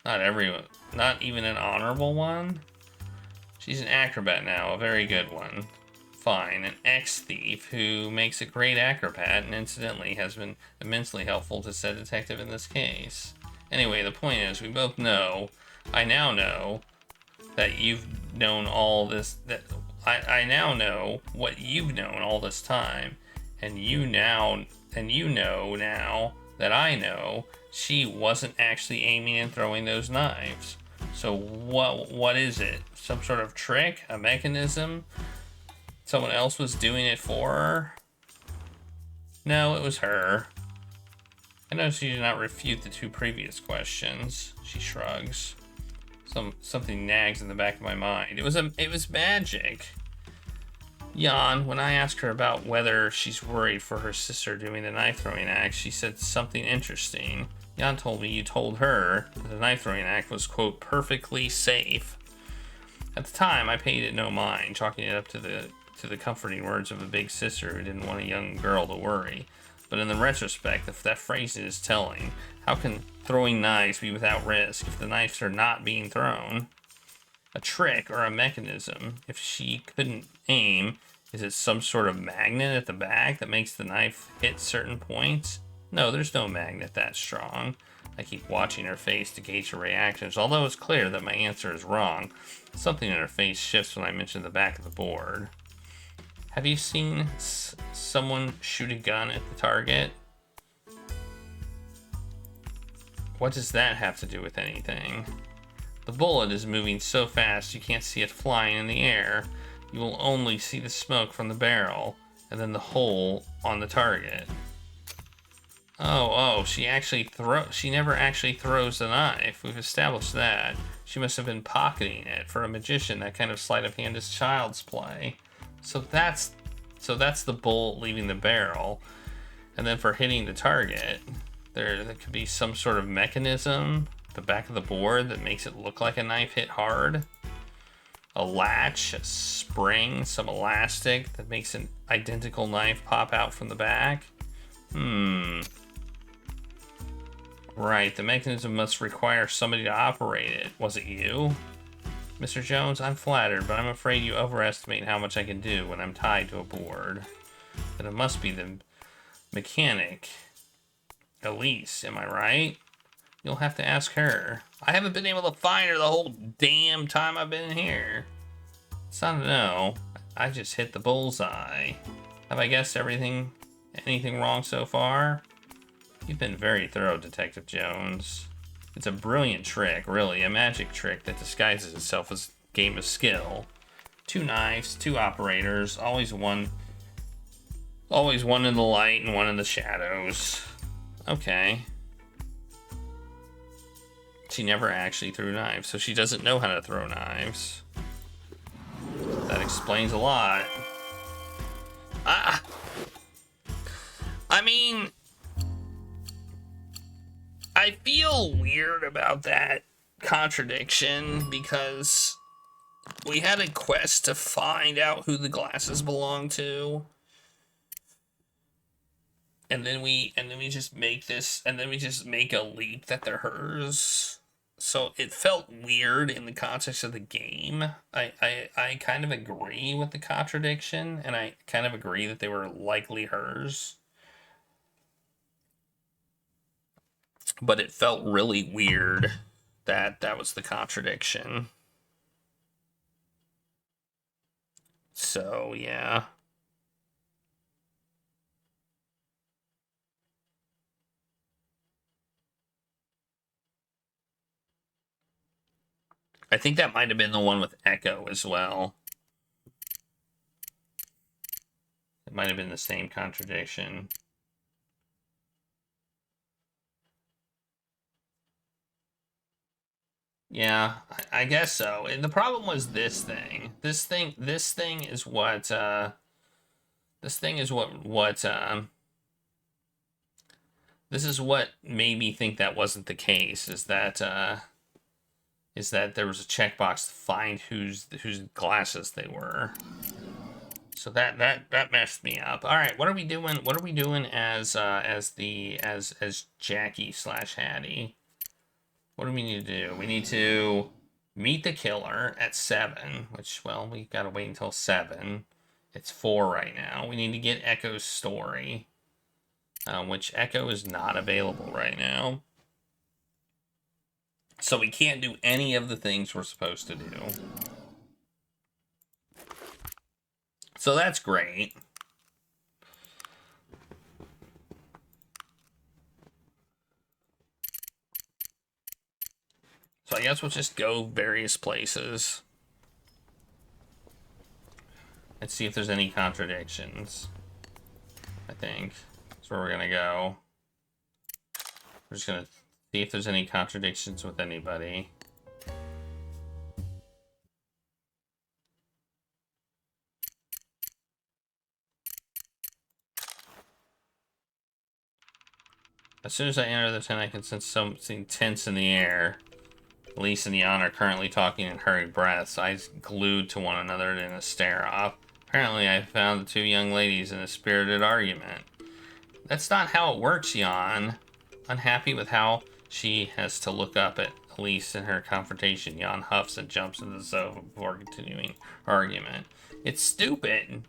Not everyone. Not even an honorable one? She's an acrobat now, a very good one. Fine, an ex-thief who makes a great acrobat and incidentally has been immensely helpful to said detective in this case. Anyway, the point is, we both know, I now know, that you've known all this, I now know what you've known all this time, and you know now that I know she wasn't actually aiming and throwing those knives. So what is it? Some sort of trick? A mechanism? Someone else was doing it for her? No, it was her. I noticed you did not refute the two previous questions. She shrugs. Something nags in the back of my mind. It was magic. Jan, when I asked her about whether she's worried for her sister doing the knife throwing act, she said something interesting. Jan told me you told her that the knife throwing act was, quote, perfectly safe. At the time, I paid it no mind, chalking it up to the comforting words of a big sister who didn't want a young girl to worry. But in the retrospect, if that phrase is telling, how can throwing knives be without risk if the knives are not being thrown? A trick or a mechanism? If she couldn't aim, is it some sort of magnet at the back that makes the knife hit certain points? No, there's no magnet that strong. I keep watching her face to gauge her reactions, although it's clear that my answer is wrong. Something in her face shifts when I mention the back of the board. Have you seen someone shoot a gun at the target? What does that have to do with anything? The bullet is moving so fast you can't see it flying in the air. You will only see the smoke from the barrel, and then the hole on the target. Oh, she never actually throws the knife. We've established that. She must have been pocketing it. For a magician, that kind of sleight of hand is child's play. So that's the bullet leaving the barrel. And then for hitting the target, there could be some sort of mechanism at the back of the board that makes it look like a knife hit hard. A latch, a spring, some elastic that makes an identical knife pop out from the back. Right, the mechanism must require somebody to operate it. Was it you? Mr. Jones, I'm flattered, but I'm afraid you overestimate how much I can do when I'm tied to a board. Then it must be the mechanic. Elise, am I right? You'll have to ask her. I haven't been able to find her the whole damn time I've been here. It's not a no. I just hit the bullseye. Have I guessed anything wrong so far? You've been very thorough, Detective Jones. It's a brilliant trick, really, a magic trick that disguises itself as a game of skill. 2 knives, 2 operators, always one in the light and one in the shadows. Okay. She never actually threw knives, so she doesn't know how to throw knives. That explains a lot. I mean, I feel weird about that contradiction because we had a quest to find out who the glasses belong to. And then we just make a leap that they're hers. So it felt weird in the context of the game. I kind of agree with the contradiction, and I kind of agree that they were likely hers. But it felt really weird that that was the contradiction. So, yeah. I think that might have been the one with Echo as well. It might have been the same contradiction. Yeah, I guess so. And the problem was this thing. This thing is what this is what made me think that wasn't the case, is that there was a checkbox to find whose glasses they were. So that messed me up. All right, what are we doing? What are we doing as Jackie / Hattie? What do we need to do? We need to meet the killer at 7, which, well, we gotta wait until 7. It's 4 right now. We need to get Echo's story, which Echo is not available right now. So we can't do any of the things we're supposed to do. So that's great. So I guess we'll just go various places and see if there's any contradictions. I think that's where we're gonna go. We're just gonna see if there's any contradictions with anybody. As soon as I enter the tent, I can sense something tense in the air. Elise and Jan are currently talking in hurried breaths, eyes glued to one another in a stare-off. Apparently, I found the 2 young ladies in a spirited argument. That's not how it works, Jan. Unhappy with how she has to look up at Elise in her confrontation, Jan huffs and jumps into the sofa before continuing her argument. It's stupid.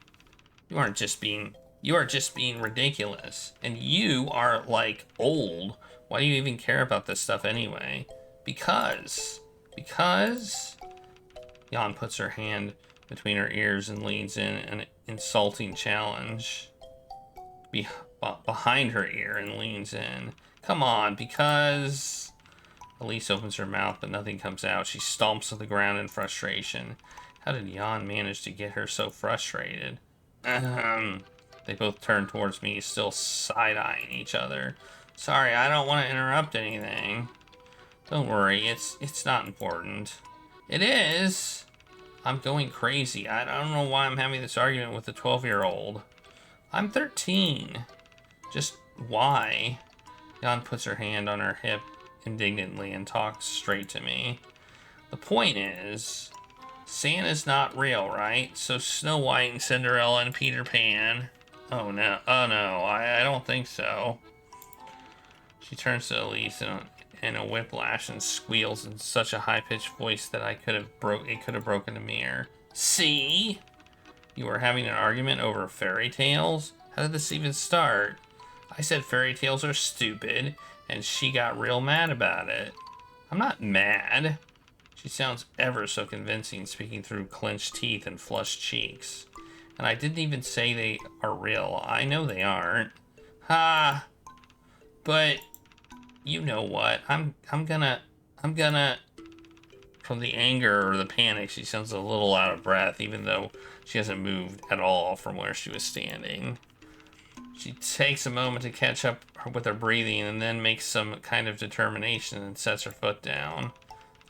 You are just being ridiculous. And you are, like, old. Why do you even care about this stuff anyway? Because Jan puts her hand between her ears and leans in an insulting challenge behind her ear and leans in. Come on, because... Elise opens her mouth, but nothing comes out. She stomps on the ground in frustration. How did Jan manage to get her so frustrated? They both turn towards me, still side-eyeing each other. Sorry, I don't want to interrupt anything. Don't worry, it's not important. It is. I'm going crazy. I don't know why I'm having this argument with a 12-year-old. I'm 13. Just why? Jan puts her hand on her hip indignantly and talks straight to me. The point is, Santa's not real, right? So Snow White and Cinderella and Peter Pan. Oh no, oh no, I don't think so. She turns to Elise in a whiplash and squeals in such a high-pitched voice that it could have broken the mirror. See? You were having an argument over fairy tales? How did this even start? I said fairy tales are stupid, and she got real mad about it. I'm not mad. She sounds ever so convincing, speaking through clenched teeth and flushed cheeks. And I didn't even say they are real. I know they aren't. Ha! But you know what? I'm gonna. From the anger or the panic, she sounds a little out of breath, even though she hasn't moved at all from where she was standing. She takes a moment to catch up with her breathing and then makes some kind of determination and sets her foot down.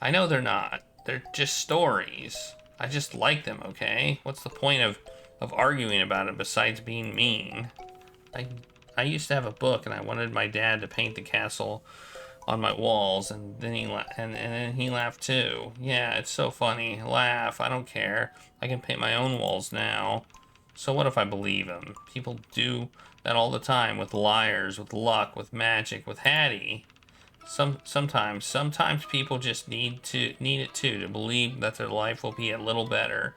I know they're not. They're just stories. I just like them, okay? What's the point of arguing about it besides being mean? I used to have a book and I wanted my dad to paint the castle on my walls, and then he laughed too. Yeah, it's so funny. Laugh, I don't care. I can paint my own walls now. So what if I believe him? People do that all the time with liars, with luck, with magic, with Hattie. Sometimes people just need it too, to believe that their life will be a little better.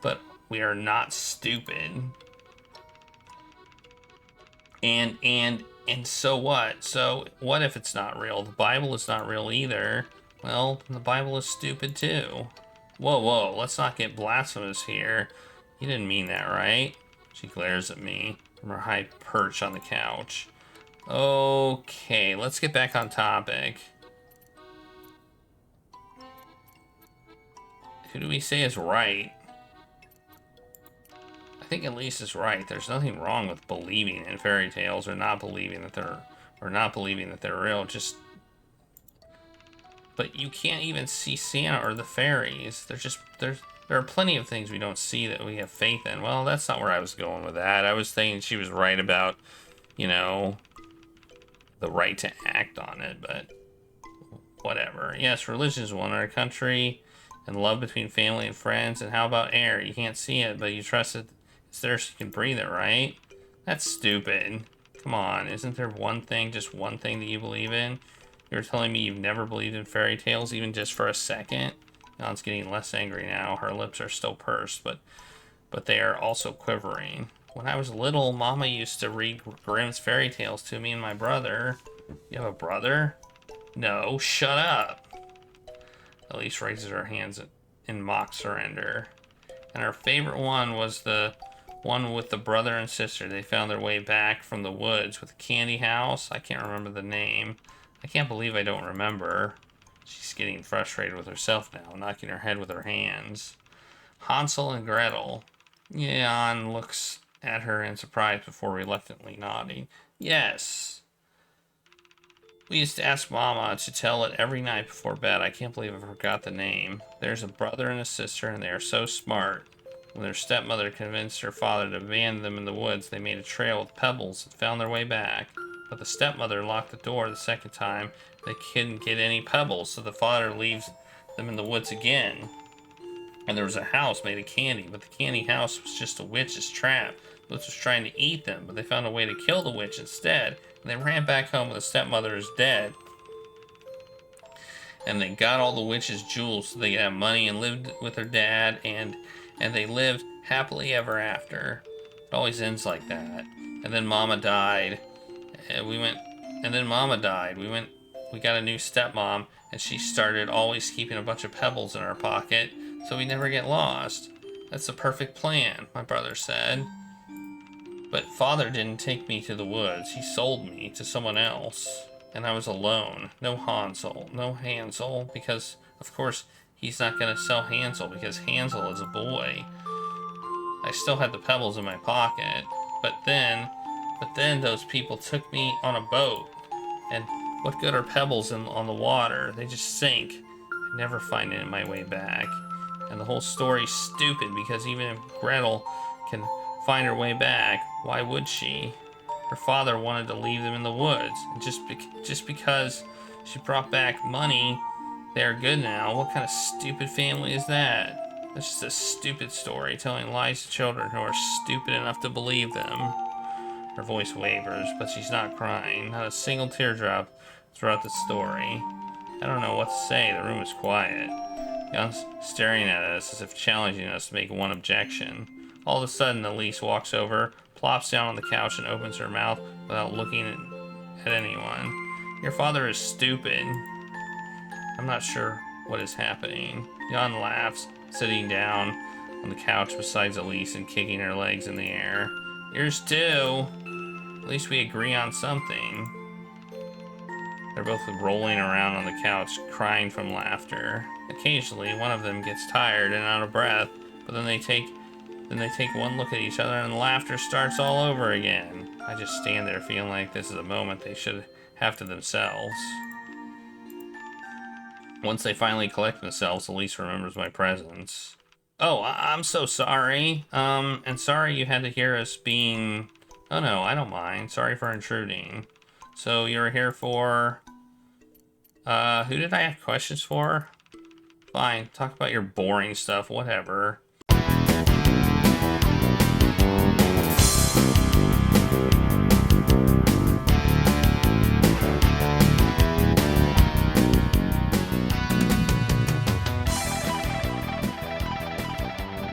But we are not stupid. And so what? So what if it's not real? The Bible is not real either. Well, the Bible is stupid too. Whoa, let's not get blasphemous here. You didn't mean that, right? She glares at me from her high perch on the couch. Okay, let's get back on topic. Who do we say is right? I think Elise is right. There's nothing wrong with believing in fairy tales or not believing that they're real. But you can't even see Santa or the fairies. There are plenty of things we don't see that we have faith in. Well, that's not where I was going with that. I was thinking she was right about, the right to act on it, but whatever. Yes, religion is one in our country, and love between family and friends. And how about air? You can't see it, but you trust it. It's there so you can breathe it, right? That's stupid. Come on, isn't there just one thing that you believe in? You're telling me you've never believed in fairy tales, even just for a second? Dawn's getting less angry now. Her lips are still pursed, but they are also quivering. When I was little, Mama used to read Grimm's fairy tales to me and my brother. You have a brother? No, shut up. Elise raises her hands in mock surrender. And her favorite one was the one with the brother and sister. They found their way back from the woods with a candy house. I can't remember the name. I can't believe I don't remember. She's getting frustrated with herself now, knocking her head with her hands. Hansel and Gretel. Jan looks at her in surprise before reluctantly nodding. Yes. We used to ask Mama to tell it every night before bed. I can't believe I forgot the name. There's a brother and a sister, and they are so smart. When their stepmother convinced her father to abandon them in the woods, they made a trail with pebbles and found their way back. But the stepmother locked the door the second time. They couldn't get any pebbles, so the father leaves them in the woods again. And there was a house made of candy, but the candy house was just a witch's trap. The witch was trying to eat them, but they found a way to kill the witch instead. And they ran back home when the stepmother is dead. And they got all the witch's jewels so they could have money and lived with their dad, and they lived happily ever after. It always ends like that. And then Mama died. We got a new stepmom, and she started always keeping a bunch of pebbles in our pocket so we never get lost. That's the perfect plan, my brother said. But Father didn't take me to the woods. He sold me to someone else. And I was alone. No Hansel, because, of course, he's not going to sell Hansel because Hansel is a boy. I still had the pebbles in my pocket. But then those people took me on a boat. And what good are pebbles on the water? They just sink. I never find it in my way back. And the whole story's stupid because even if Gretel can find her way back, why would she? Her father wanted to leave them in the woods. And just because she brought back money, they're good now. What kind of stupid family is that? It's just a stupid story telling lies to children who are stupid enough to believe them. Her voice wavers, but she's not crying. Not a single teardrop throughout the story. I don't know what to say. The room is quiet. Jan's staring at us as if challenging us to make one objection. All of a sudden, Elise walks over, plops down on the couch, and opens her mouth without looking at anyone. Your father is stupid. I'm not sure what is happening. Jan laughs, sitting down on the couch beside Elise and kicking her legs in the air. Yours too. At least we agree on something. They're both rolling around on the couch, crying from laughter. Occasionally, one of them gets tired and out of breath, but then they take one look at each other and the laughter starts all over again. I just stand there feeling like this is a moment they should have to themselves. Once they finally collect themselves, Elise remembers my presence. Oh, I'm so sorry. And sorry you had to hear us being... Oh no, I don't mind. Sorry for intruding. So you're here for... who did I have questions for? Fine, talk about your boring stuff, whatever.